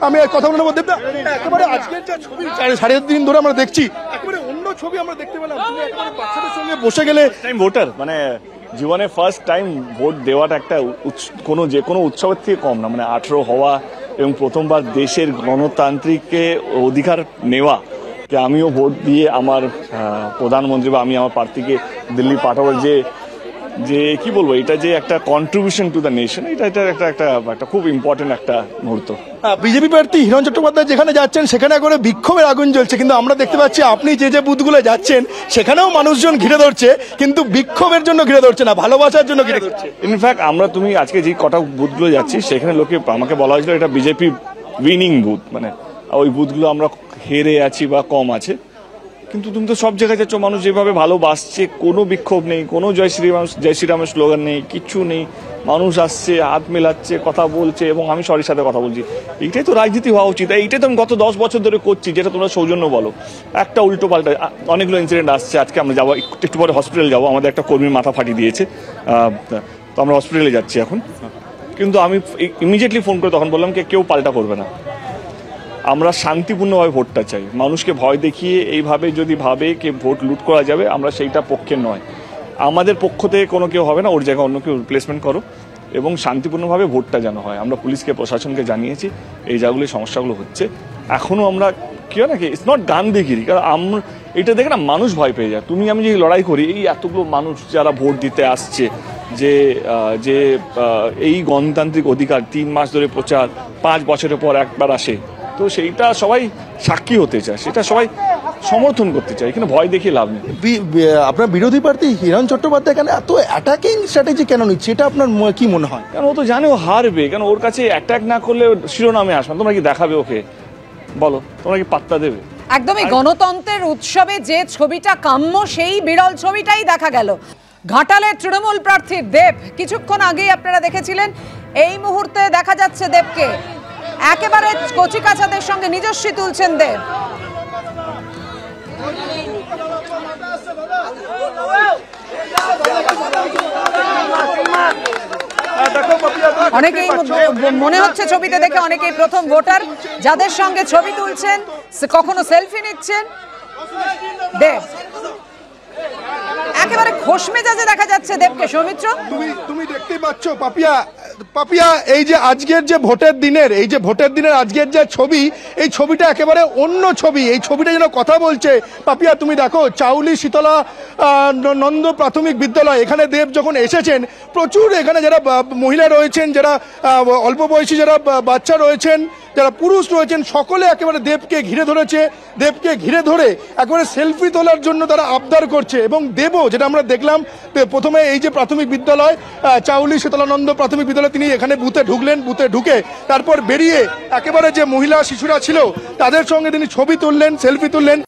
আমি কথা বলবো দেবদা, একেবারে আজকের যে ছবি 3.5 দিন ধরে আমরা দেখছি, একেবারে অন্য ছবি আমরা দেখতে পেলাম। তুমি একেবারে বাচ্চাদের সঙ্গে বসে গেলে টাইম ভোটার, মানে জীবনে ফার্স্ট টাইম ভোট দেওয়াটা একটা যে কোনো উৎসবের থেকে কম না। মানে 18 হওয়া এবং প্রথমবার দেশের গণতান্ত্রিককে অধিকার নেওয়া, যে আমিও ভোট দিয়ে আমার প্রধানমন্ত্রী বা আমি আমার প্রার্থীকে দিল্লি পাঠাবো, যে কি বলবো, এটা যে একটা কন্ট্রিবিউশন টু দ্য নেশন, এটা একটা খুব ইম্পর্টেন্ট একটা মুহূর্ত। বিজেপি প্রার্থী হিরণ চট্টোপাধ্যায় যেখানে যাচ্ছেন সেখানে করে বিক্ষোভের আগুন জ্বলছে, কিন্তু আমরা দেখতে পাচ্ছি আপনি যে বুথগুলো যাচ্ছেন সেখানেও মানুষজন ঘিরে ধরছে, কিন্তু বিক্ষোভের জন্য ঘিরে ধরছে না, ভালোবাসার জন্য ঘিরে ধরছে। ইনফ্যাক্ট তুমি আজকে যে কটা বুথগুলো যাচ্ছি সেখানে লোকে আমাকে বলা হয়েছিল এটা বিজেপি উইনিং বুথ, মানে ওই বুথগুলো আমরা হেরে আছি বা কম আছে। কিন্তু তুমি তো সব জায়গায় যাচ্ছ, মানুষ যেভাবে ভালোবাসছে, কোনো বিক্ষোভ নেই, কোনো জয় শ্রীরামের স্লোগান নেই, কিচ্ছু নেই। মানুষ আসছে, হাত মেলাচ্ছে, কথা বলছে, এবং আমি সবার সাথে কথা বলছি। এইটাই তো রাজনীতি হওয়া উচিত। এইটাই তো আমি গত 10 বছর ধরে করছি, যেটা তোমরা সৌজন্য বলো। একটা উল্টো পাল্টা অনেকগুলো ইনসিডেন্ট আসছে। আজকে আমরা যাবো, একটু পরে হসপিটাল যাবো, আমাদের একটা কর্মীর মাথা ফাটিয়ে দিয়েছে, তো আমরা হসপিটালে যাচ্ছি এখন। কিন্তু আমি ইমিডিয়েটলি ফোন করে তখন বললাম কেউ পাল্টা করবে না, আমরা শান্তিপূর্ণভাবে ভোটটা চাই। মানুষকে ভয় দেখিয়ে এইভাবে যদি ভাবে কে ভোট লুট করা যাবে, আমরা সেইটা পক্ষে নয়। আমাদের পক্ষ থেকে কোনো কেউ হবে না, ওর জায়গায় অন্য কেউ রিপ্লেসমেন্ট করো, এবং শান্তিপূর্ণভাবে ভোটটা যেন হয়। আমরা পুলিশকে, প্রশাসনকে জানিয়েছি এই জায়গাগুলি সমস্যাগুলো হচ্ছে। এখনও আমরা কি হয় নাকি, ইটস নট গান্ধীগিরি, কারণ আমরা এটা দেখে না মানুষ ভয় পেয়ে যায়। তুমি আমি যে লড়াই করি, এই এতগুলো মানুষ যারা ভোট দিতে আসছে, যে এই গণতান্ত্রিক অধিকার 3 মাস ধরে প্রচার, 5 বছরের পর একবার আসে, তো সেইটা সবাই সাক্ষী হতে চায়, সেটা সবাই সমর্থন করতে চায়। এখানে ভয় দেখিয়ে লাভ নেই। আপনার বিরোধী প্রার্থী হিরণ চট্টোপাধ্যায় কেন এত অ্যাটাকিং স্ট্র্যাটেজি কেন নিচ্ছে, এটা আপনার কি মনে হয়? কেন ও তো জানে ও হারবে, কেন ওর কাছে অ্যাটাক না করলে শিরোনামে আসবে। তোমরা কি দেখাবে ওকে? বলো, তোমরা কি পাত্তা দেবে? একদমই গণতন্ত্রের উৎসবে যে ছবিটা কাম্য, সেই বিরল ছবিটাই দেখা গেল। ঘাটালের তৃণমূল প্রার্থীর দেব, কিছুক্ষণ আগেই আপনারা দেখেছিলেন, এই মুহূর্তে দেখা যাচ্ছে দেবকে একেবারে কচি কাচাদের সঙ্গে নিজস্বী তুলছেন দেব। অনেকেই মনে হচ্ছে ছবিতে দেখে অনেকেই প্রথম ভোটার, যাদের সঙ্গে ছবি তুলছেন, কখনো সেলফি নিচ্ছেন। দেব একেবারে খোশ মেজাজে দেখা যাচ্ছে দেবকে। সৌমিত্র, তুমি দেখতে পাচ্ছ পাপিয়া, এই যে আজকের যে ভোটের দিনের আজকের যে ছবি, এই ছবিটা একেবারে অন্য ছবি। এই ছবিটা যেন কথা বলছে। পাপিয়া, তুমি দেখো, চাউলি শীতলা নন্দ প্রাথমিক বিদ্যালয়, এখানে দেব যখন এসেছেন, প্রচুর এখানে যারা মহিলা রয়েছেন, যারা অল্প বয়সী, যারা বাচ্চা রয়েছেন, যারা পুরুষ রয়েছেন, সকলে একেবারে দেবকে ঘিরে ধরেছে। দেবকে ঘিরে ধরে একেবারে সেলফি তোলার জন্য তারা আবদার করছে। এবং দেবও, যেটা আমরা দেখলাম, প্রথমে এই যে প্রাথমিক বিদ্যালয়, চাউলি শীতলানন্দ প্রাথমিক বিদ্যালয়, তিনি এখানে বুথে ঢুকলেন, বুথে ঢুকে তারপর বেরিয়ে একেবারে যে মহিলা শিশুরা ছিল তাদের সঙ্গে তিনি ছবি তুললেন, সেলফি তুললেন।